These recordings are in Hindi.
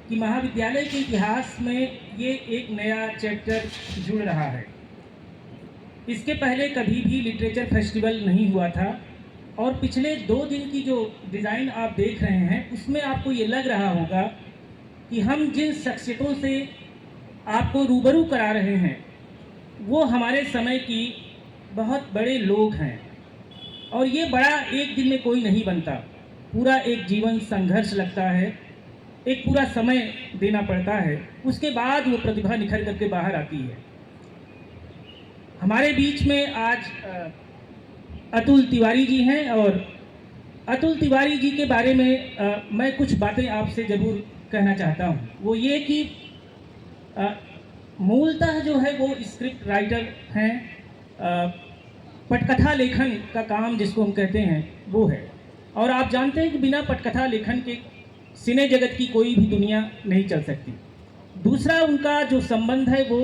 कि महाविद्यालय के इतिहास में ये एक नया चैप्टर जुड़ रहा है। इसके पहले कभी भी लिटरेचर फेस्टिवल नहीं हुआ था और पिछले 2 दिन की जो डिज़ाइन आप देख रहे हैं उसमें आपको ये लग रहा होगा कि हम जिन शख्सियतों से आपको रूबरू करा रहे हैं वो हमारे समय की बहुत बड़े लोग हैं और ये बड़ा एक दिन में कोई नहीं बनता, पूरा एक जीवन संघर्ष लगता है, एक पूरा समय देना पड़ता है, उसके बाद वो प्रतिभा निखर करके बाहर आती है। हमारे बीच में आज अतुल तिवारी जी हैं और अतुल तिवारी जी के बारे में मैं कुछ बातें आपसे ज़रूर कहना चाहता हूँ। वो ये कि मूलतः जो है वो स्क्रिप्ट राइटर हैं, पटकथा लेखन का काम जिसको हम कहते हैं वो है। और आप जानते हैं कि बिना पटकथा लेखन के सिने जगत की कोई भी दुनिया नहीं चल सकती। दूसरा उनका जो संबंध है वो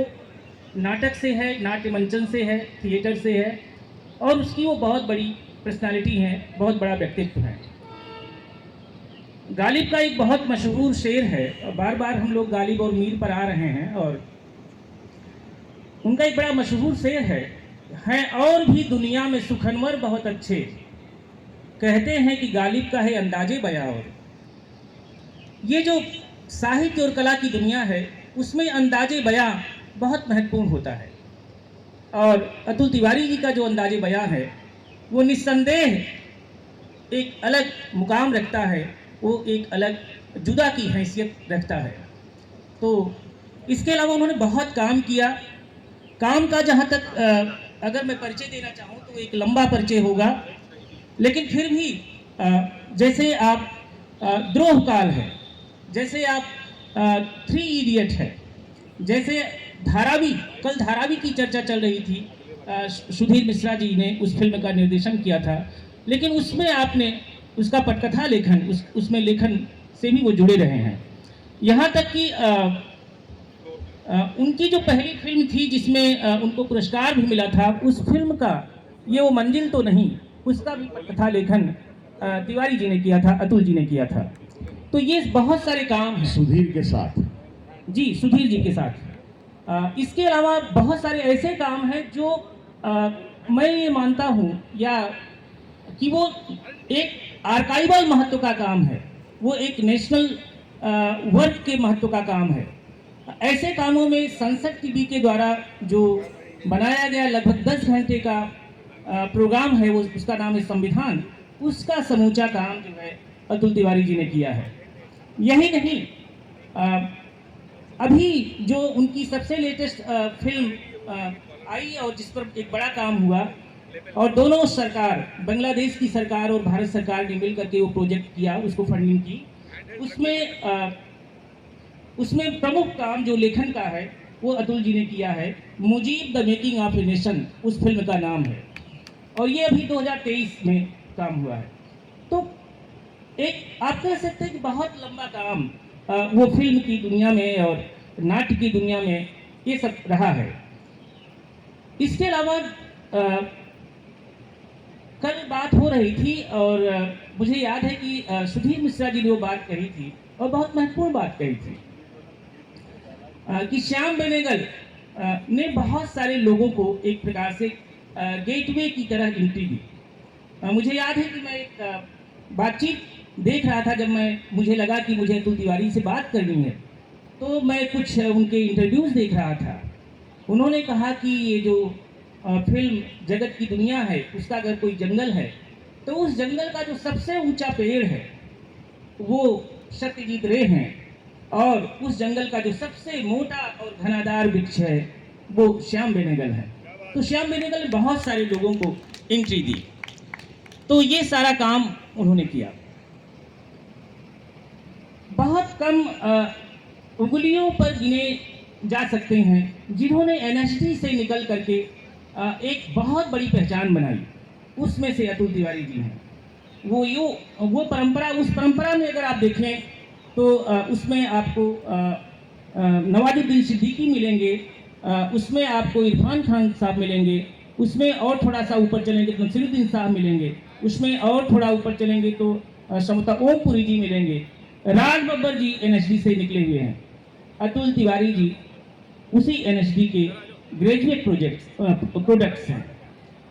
नाटक से है, नाट्य मंचन से है, थिएटर से है और उसकी वो बहुत बड़ी पर्सनालिटी है, बहुत बड़ा व्यक्तित्व है। गालिब का एक बहुत मशहूर शेर है और बार बार हम लोग गालिब और मीर पर आ रहे हैं और उनका एक बड़ा मशहूर शेर है और भी दुनिया में सुखनवर बहुत अच्छे, कहते हैं कि गालिब का है अंदाजे बयां। और ये जो साहित्य और कला की दुनिया है उसमें अंदाजे बयां बहुत महत्वपूर्ण होता है और अतुल तिवारी जी का जो अंदाजे बयां है वो निस्संदेह एक अलग मुकाम रखता है, वो एक अलग जुदा की हैसियत रखता है। तो इसके अलावा उन्होंने बहुत काम किया। काम का जहाँ तक अगर मैं परिचय देना चाहूँ तो एक लंबा परिचय होगा, लेकिन फिर भी जैसे आप द्रोह काल है, जैसे आप 3 इडियट है, जैसे धारावी, कल धारावी की चर्चा चल रही थी, सुधीर मिश्रा जी ने उस फिल्म का निर्देशन किया था, लेकिन उसमें आपने उसका पटकथा लेखन उसमें लेखन से भी वो जुड़े रहे हैं। यहाँ तक कि उनकी जो पहली फिल्म थी जिसमें उनको पुरस्कार भी मिला था, उस फिल्म का ये वो मंजिल तो नहीं, उसका भी पटकथा लेखन तिवारी जी ने किया था, अतुल जी ने किया था। तो ये बहुत सारे काम हैं सुधीर के साथ, जी सुधीर जी के साथ। इसके अलावा बहुत सारे ऐसे काम हैं जो मैं ये मानता हूँ या कि वो एक आर्काइवल महत्व का काम है, वो एक नेशनल वर्क के महत्व का काम है। ऐसे कामों में संसद टीवी के द्वारा जो बनाया गया लगभग 10 घंटे का प्रोग्राम है, वो उसका नाम है संविधान, उसका समूचा काम जो है अतुल तिवारी जी ने किया है। यही नहीं, अभी जो उनकी सबसे लेटेस्ट फिल्म आई और जिस पर एक बड़ा काम हुआ और दोनों सरकार, बांग्लादेश की सरकार और भारत सरकार ने मिल करके वो प्रोजेक्ट किया, उसको फंडिंग की, उसमें प्रमुख काम जो लेखन का है वो अतुल जी ने किया है। Mujib the making of a nation उस फिल्म का नाम है और ये अभी 2023 में काम हुआ है। तो एक आप कह सकते हैं कि बहुत लंबा काम वो फिल्म की दुनिया में और नाट्य की दुनिया में ये सब रहा है। इसके अलावा कल बात हो रही थी और मुझे याद है कि सुधीर मिश्रा जी ने वो बात कही थी और बहुत महत्वपूर्ण बात कही थी कि श्याम बेनेगल ने बहुत सारे लोगों को एक प्रकार से गेटवे की तरह एंट्री दी। मुझे याद है कि मैं एक बातचीत देख रहा था, जब मुझे लगा कि मुझे अतुल तिवारी से बात करनी है तो मैं कुछ उनके इंटरव्यूज़ देख रहा था। उन्होंने कहा कि ये जो फिल्म जगत की दुनिया है उसका अगर कोई जंगल है तो उस जंगल का जो सबसे ऊंचा पेड़ है वो सत्यजीत रे हैं और उस जंगल का जो सबसे मोटा और घनादार वृक्ष है वो श्याम बेनेगल है। तो श्याम बेनेगल ने बहुत सारे लोगों को एंट्री दी। तो ये सारा काम उन्होंने किया। बहुत कम उंगलियों पर गिने जा सकते हैं जिन्होंने एनएसडी से निकल करके एक बहुत बड़ी पहचान बनाई, उसमें से अतुल तिवारी जी हैं। वो परंपरा, उस परंपरा में अगर आप देखें तो उसमें आपको नवाजुद्दीन सिद्दीकी मिलेंगे, उसमें आपको इरफान खान साहब मिलेंगे, उसमें और थोड़ा सा ऊपर चलेंगे तो नसीरुद्दीन साहब मिलेंगे, उसमें और थोड़ा ऊपर चलेंगे तो समता ओमपुरी जी मिलेंगे। राज बब्बर जी एनएसडी से निकले हुए हैं, अतुल तिवारी जी उसी एनएसडी के ग्रेजुएट प्रोडक्ट्स हैं।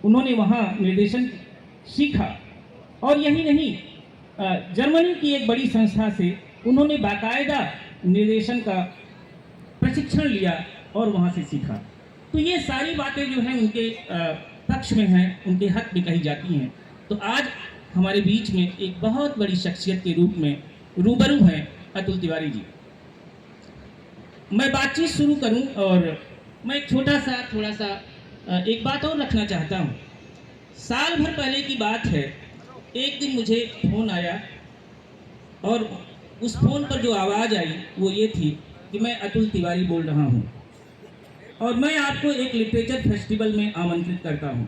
उन्होंने वहाँ निर्देशन सीखा और यही नहीं, जर्मनी की एक बड़ी संस्था से उन्होंने बाकायदा निर्देशन का प्रशिक्षण लिया और वहाँ से सीखा। तो ये सारी बातें जो हैं उनके पक्ष में हैं, उनके हक में कही जाती हैं। तो आज हमारे बीच में एक बहुत बड़ी शख्सियत के रूप में रूबरू हैं अतुल तिवारी जी। मैं बातचीत शुरू करूं और मैं एक थोड़ा सा एक बात और रखना चाहता हूं। साल भर पहले की बात है, एक दिन मुझे फ़ोन आया और उस फ़ोन पर जो आवाज़ आई वो ये थी कि मैं अतुल तिवारी बोल रहा हूं और मैं आपको एक लिटरेचर फेस्टिवल में आमंत्रित करता हूं।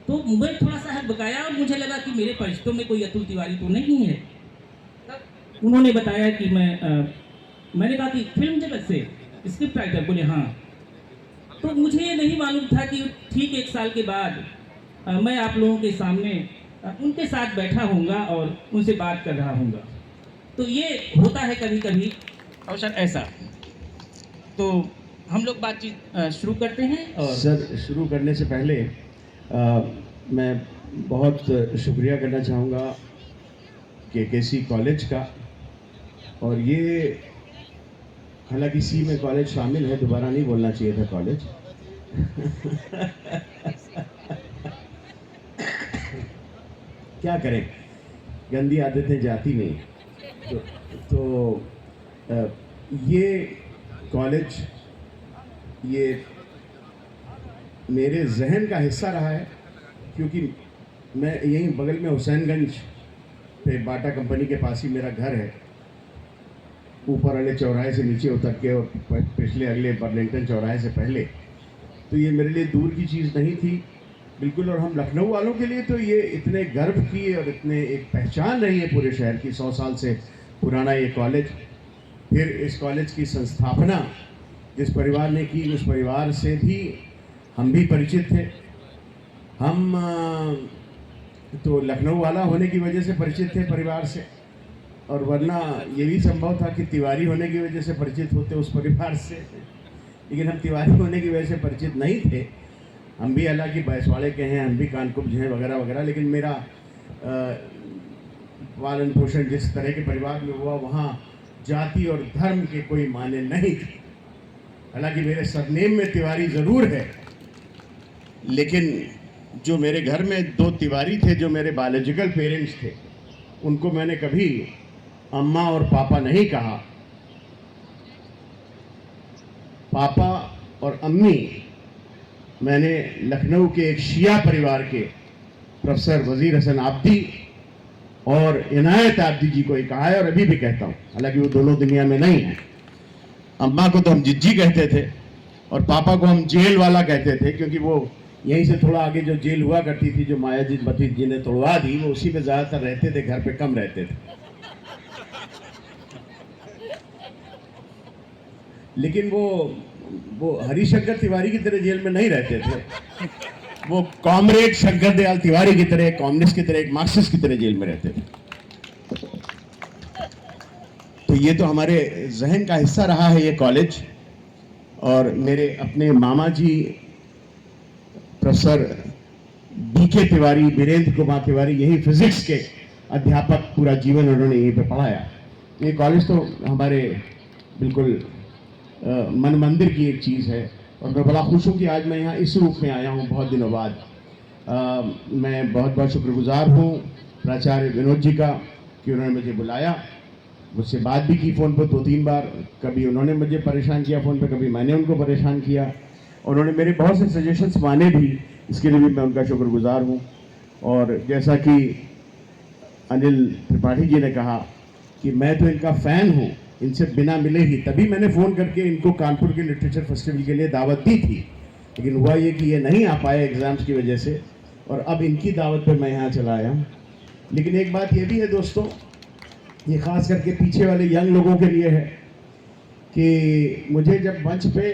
तो मैं थोड़ा सा हकबकाया और मुझे लगा कि मेरे परिचितों में कोई अतुल तिवारी तो नहीं है। उन्होंने बताया कि मैंने कहा कि फिल्म जगत से स्क्रिप्ट राइटर, बोले हाँ। तो मुझे ये नहीं मालूम था कि ठीक 1 साल के बाद मैं आप लोगों के सामने उनके साथ बैठा होऊंगा और उनसे बात कर रहा होऊंगा। तो ये होता है कभी कभी अवसर ऐसा। तो हम लोग बातचीत शुरू करते हैं। और सर, शुरू करने से पहले मैं बहुत शुक्रिया करना चाहूँगा केकेसी कॉलेज का। और ये हालांकि सी में कॉलेज शामिल है, दोबारा नहीं बोलना चाहिए था कॉलेज। क्या करें, गंदी आदतें जाती नहीं। तो ये कॉलेज ये मेरे जहन का हिस्सा रहा है, क्योंकि मैं यहीं बगल में हुसैनगंज पे बाटा कंपनी के पास ही मेरा घर है। ऊपर वाले चौराहे से नीचे उतर के और पिछले अगले बर्लिंगटन चौराहे से पहले। तो ये मेरे लिए दूर की चीज़ नहीं थी बिल्कुल। और हम लखनऊ वालों के लिए तो ये इतने गर्व की और इतने एक पहचान रही है पूरे शहर की। 100 साल से पुराना ये कॉलेज। फिर इस कॉलेज की संस्थापना जिस परिवार ने की, उस परिवार से भी हम भी परिचित थे। हम तो लखनऊ वाला होने की वजह से परिचित थे परिवार से, और वरना ये भी संभव था कि तिवारी होने की वजह से परिचित होते उस परिवार से। लेकिन हम तिवारी होने की वजह से परिचित नहीं थे। हम भी हालांकि बैसवाड़े के हैं, हम भी कानकुब्ज हैं वगैरह वगैरह। लेकिन मेरा पालन पोषण जिस तरह के परिवार में हुआ, वहाँ जाति और धर्म के कोई माने नहीं थे। हालांकि मेरे सरनेम में तिवारी ज़रूर है, लेकिन जो मेरे घर में 2 तिवारी थे, जो मेरे बायोलॉजिकल पेरेंट्स थे, उनको मैंने कभी अम्मा और पापा नहीं कहा। पापा और अम्मी मैंने लखनऊ के एक शिया परिवार के प्रोफेसर वजीर हसन आब्दी और इनायत आब्दी जी को ही कहा है, और अभी भी कहता हूँ। हालांकि वो दोनों दुनिया में नहीं हैं। अम्मा को तो हम जिज्जी कहते थे और पापा को हम जेल वाला कहते थे, क्योंकि वो यहीं से थोड़ा आगे जो जेल हुआ करती थी, जो मायाजी मतीत जी ने तोड़वा दी, वो उसी में ज़्यादातर रहते थे, घर पे कम रहते थे। लेकिन वो हरिशंकर तिवारी की तरह जेल में नहीं रहते थे। वो कॉमरेड शंकर दयाल तिवारी की तरह, कम्युनिस्ट की तरह, एक मार्क्सिस्ट की तरह जेल में रहते थे। तो ये तो हमारे जहन का हिस्सा रहा है ये कॉलेज। और मेरे अपने मामा जी प्रोफेसर बीके तिवारी, वीरेंद्र कुमार तिवारी, यही फिजिक्स के अध्यापक, पूरा जीवन उन्होंने यहीं पे पढ़ाया। ये कॉलेज तो हमारे बिल्कुल मन मंदिर की एक चीज़ है। और मैं बड़ा खुश हूँ कि आज मैं यहाँ इस रूप में आया हूँ बहुत दिनों बाद। मैं बहुत बहुत शुक्रगुजार हूँ प्राचार्य विनोद जी का कि उन्होंने मुझे बुलाया, मुझसे बात भी की फ़ोन पर 2-3 बार। कभी उन्होंने मुझे परेशान किया फ़ोन पर, कभी मैंने उनको परेशान किया। उन्होंने मेरे बहुत से सजेशंस माने भी, इसके लिए भी मैं उनका शुक्रगुजार हूँ। और जैसा कि अनिल त्रिपाठी जी ने कहा कि मैं तो इनका फ़ैन हूँ, इनसे बिना मिले ही तभी मैंने फ़ोन करके इनको कानपुर के लिटरेचर फेस्टिवल के लिए दावत दी थी। लेकिन हुआ ये कि ये नहीं आ पाए एग्ज़ाम्स की वजह से, और अब इनकी दावत पर मैं यहाँ चला आया हूँ। लेकिन एक बात ये भी है दोस्तों, ये ख़ास करके पीछे वाले यंग लोगों के लिए है कि मुझे जब मंच पे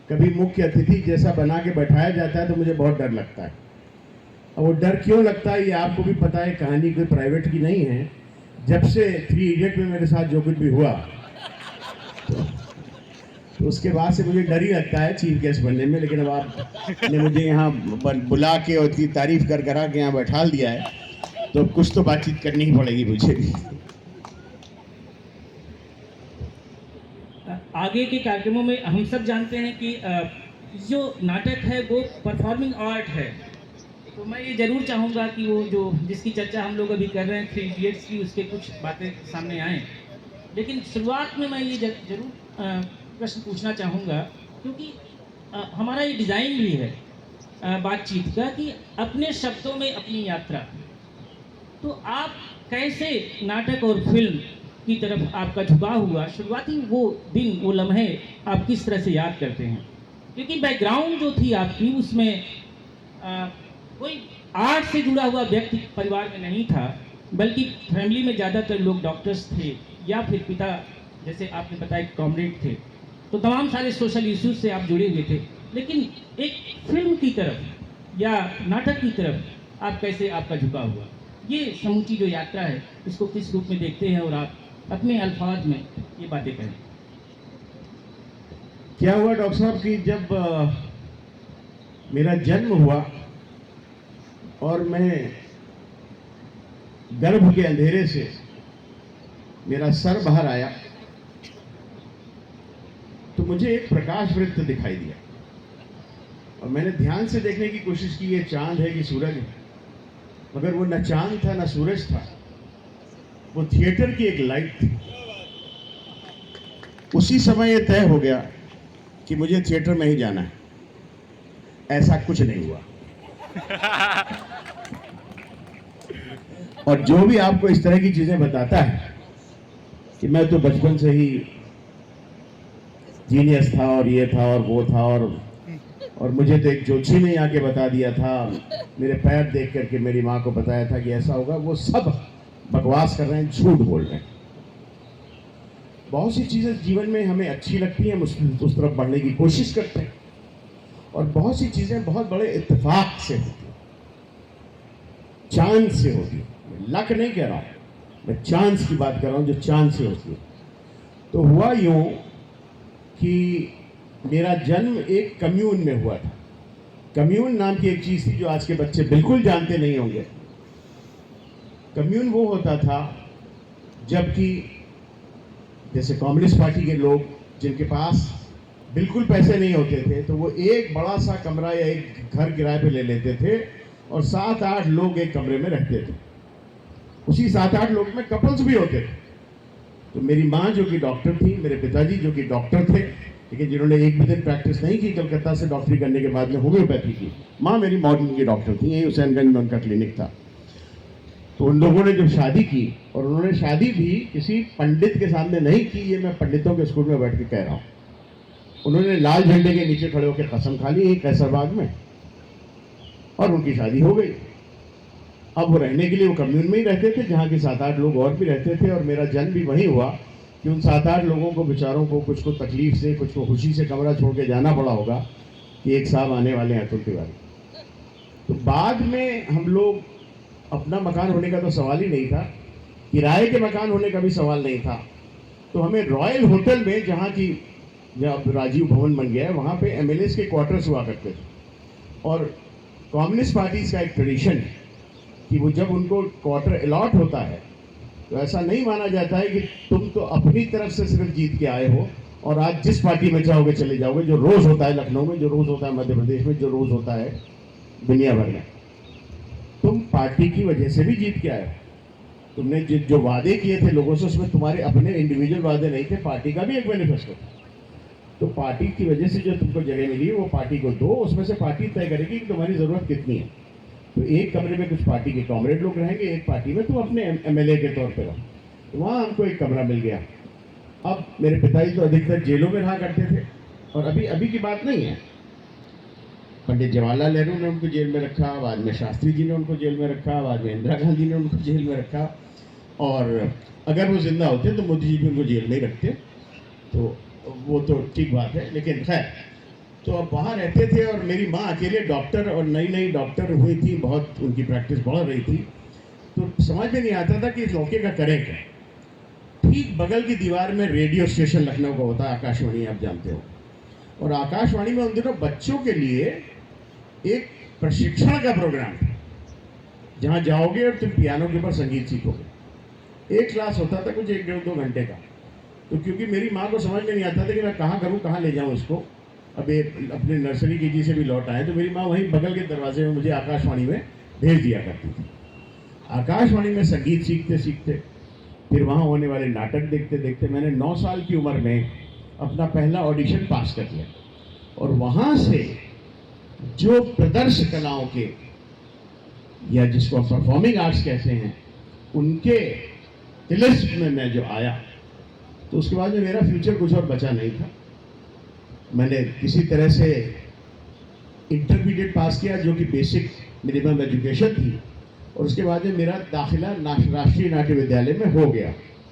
कभी मुख्य अतिथि जैसा बना के बैठाया जाता है तो मुझे बहुत डर लगता है। अब वो डर क्यों लगता है ये आपको भी पता है, कहानी कोई प्राइवेट की नहीं है। जब से 3 इडियट में मेरे साथ जो कुछ भी हुआ, तो उसके बाद से मुझे डर ही लगता है चीफ गेस्ट बनने में। लेकिन अब आपने मुझे यहाँ बुला के और इतनी तारीफ कर करा के यहाँ बैठा दिया है, तो कुछ तो बातचीत करनी ही पड़ेगी मुझे भी। आगे के कार्यक्रमों में हम सब जानते हैं कि जो नाटक है वो परफॉर्मिंग आर्ट है, तो मैं ये ज़रूर चाहूँगा कि वो जो जिसकी चर्चा हम लोग अभी कर रहे हैं 3 इडियट्स की, उसके कुछ बातें सामने आएँ। लेकिन शुरुआत में मैं ये ज़रूर प्रश्न पूछना चाहूँगा, क्योंकि हमारा ये डिज़ाइन भी है बातचीत का कि अपने शब्दों में अपनी यात्रा। तो आप कैसे नाटक और फिल्म की तरफ आपका झुकाव हुआ, शुरुआती वो दिन वो लम्हे आप किस तरह से याद करते हैं? क्योंकि बैकग्राउंड जो थी आपकी उसमें कोई आर्ट से जुड़ा हुआ व्यक्ति परिवार में नहीं था, बल्कि फैमिली में ज़्यादातर लोग डॉक्टर्स थे या फिर पिता जैसे आपने बताया कॉमरेड थे, तो तमाम सारे सोशल इश्यूज से आप जुड़े हुए थे। लेकिन एक फिल्म की तरफ या नाटक की तरफ आप कैसे आपका झुकाव हुआ, ये समूची जो यात्रा है इसको किस रूप में देखते हैं, और आप अपने अल्फाज में ये बातें कहें। क्या हुआ डॉक्टर साहब कि जब मेरा जन्म हुआ और मैं गर्भ के अंधेरे से मेरा सर बाहर आया, तो मुझे एक प्रकाश वृत्त दिखाई दिया और मैंने ध्यान से देखने की कोशिश की ये चांद है कि सूरज है, मगर वो न चांद था न सूरज था, वो थिएटर की एक लाइट थी। उसी समय ये तय हो गया कि मुझे थिएटर में ही जाना है। ऐसा कुछ नहीं हुआ। और जो भी आपको इस तरह की चीजें बताता है कि मैं तो बचपन से ही जीनियस था और ये था और वो था, और मुझे तो एक जोशी ने आके बता दिया था, मेरे पैर देख करके मेरी माँ को बताया था कि ऐसा होगा, वो सब बकवास कर रहे हैं, झूठ बोल रहे हैं। बहुत सी चीज़ें जीवन में हमें अच्छी लगती हैं, हम उस तरफ बढ़ने की कोशिश करते हैं, और बहुत सी चीज़ें बहुत बड़े इत्तेफाक से होती हैं, चांद से होती है। मैं लक नहीं कह रहा हूँ, मैं चांस की बात कर रहा हूँ जो चांद से होती है। तो हुआ यूँ कि मेरा जन्म एक कम्यून में हुआ था। कम्यून नाम की एक चीज़ थी जो आज के बच्चे बिल्कुल जानते नहीं होंगे। कम्यून वो होता था जबकि जैसे कम्युनिस्ट पार्टी के लोग जिनके पास बिल्कुल पैसे नहीं होते थे, तो वो एक बड़ा सा कमरा या एक घर किराए पे ले लेते थे और 7-8 लोग एक कमरे में रहते थे। उसी 7-8 लोग में कपल्स भी होते थे। तो मेरी माँ जो कि डॉक्टर थी, मेरे पिताजी जो कि डॉक्टर थे, लेकिन जिन्होंने एक भी दिन प्रैक्टिस नहीं की कलकत्ता से डॉक्टरी करने के बाद में होम्योपैथी की। माँ मेरी मॉडर्न की डॉक्टर थी, यही हुसैनगंज में उनका क्लिनिक था। तो उन लोगों ने जब शादी की, और उन्होंने शादी भी किसी पंडित के सामने नहीं की, ये मैं पंडितों के स्कूल में बैठ के कह रहा हूँ, उन्होंने लाल झंडे के नीचे खड़े होकर कसम खा ली कैसरबाग में, और उनकी शादी हो गई। अब वो रहने के लिए वो कम्यून में ही रहते थे जहाँ के 7-8 लोग और भी रहते थे, और मेरा जन्म भी वहीं हुआ कि उन 7-8 लोगों को बेचारों को कुछ को तकलीफ से, कुछ को खुशी से कमरा छोड़ के जाना पड़ा होगा कि एक साहब आने वाले हैं अतुल तिवारी। तो बाद में हम लोग, अपना मकान होने का तो सवाल ही नहीं था, किराए के मकान होने का भी सवाल नहीं था, तो हमें रॉयल होटल में, जहाँ की जब राजीव भवन बन गया है, वहाँ पे एमएलए के क्वार्टर्स हुआ करते थे। और कम्युनिस्ट पार्टीज का एक ट्रेडिशन है कि वो जब उनको क्वार्टर अलॉट होता है तो ऐसा नहीं माना जाता है कि तुम तो अपनी तरफ से सिर्फ जीत के आए हो और आज जिस पार्टी में चाहोगे चले जाओगे, जो रोज़ होता है लखनऊ में, जो रोज़ होता है मध्य प्रदेश में, जो रोज़ होता है दुनिया भर में। तुम पार्टी की वजह से भी जीत के आए हो। तुमने जो वादे किए थे लोगों से, उसमें तुम्हारे अपने इंडिविजुअल वादे नहीं थे, पार्टी का भी एक मैनिफेस्टो था। तो पार्टी की वजह से जो तुमको जगह मिली है वो पार्टी को दो, उसमें से पार्टी तय करेगी कि तुम्हारी ज़रूरत कितनी है। तो एक कमरे में कुछ पार्टी के कॉमरेड लोग रहेंगे, एक पार्टी में तुम अपने एमएलए के तौर पे रहो। तो वहाँ हमको एक कमरा मिल गया। अब मेरे पिताजी तो अधिकतर जेलों में रहा करते थे, और अभी की बात नहीं है, पंडित जवाहरलाल नेहरू ने उनको जेल में रखा, बाद में शास्त्री जी ने उनको जेल में रखा, बाद में इंदिरा गांधी ने उनको जेल में रखा, और अगर वो जिंदा होते तो मोदी जी भी उनको जेल में ही रखते। तो वो तो ठीक बात है, लेकिन खैर, तो अब वहाँ रहते थे और मेरी माँ अकेले डॉक्टर, और नई नई डॉक्टर हुई थी, बहुत उनकी प्रैक्टिस बढ़ रही थी। तो समझ में नहीं आता था कि इस लौके का करें क्या। ठीक बगल की दीवार में रेडियो स्टेशन लखनऊ का होता है, आकाशवाणी, आप जानते हो। और आकाशवाणी में उन दिनों बच्चों के लिए एक प्रशिक्षण का प्रोग्राम था, जहाँ जाओगे और तुम पियानो के ऊपर संगीत सीखोगे। एक क्लास होता था कुछ 1-1.5-2 घंटे का। तो क्योंकि मेरी माँ को समझ में नहीं आता था कि मैं कहाँ करूँ, कहाँ ले जाऊँ इसको, अब ये अपने नर्सरी के जी से भी लौट आए, तो मेरी माँ वहीं बगल के दरवाजे में मुझे आकाशवाणी में भेज दिया करती थी। आकाशवाणी में संगीत सीखते सीखते, फिर वहाँ होने वाले नाटक देखते देखते मैंने 9 साल की उम्र में अपना पहला ऑडिशन पास कर लिया। और वहाँ से जो प्रदर्श कलाओं के, या जिसको हम परफॉर्मिंग आर्ट्स कहते हैं, उनके तिलिस्म में मैं जो आया, तो उसके बाद में मेरा फ्यूचर कुछ और बचा नहीं था। मैंने किसी तरह से इंटरमीडिएट पास किया, जो कि बेसिक मिनिमम एजुकेशन थी, और उसके बाद में मेरा दाखिला राष्ट्रीय नाट्य विद्यालय में हो गया।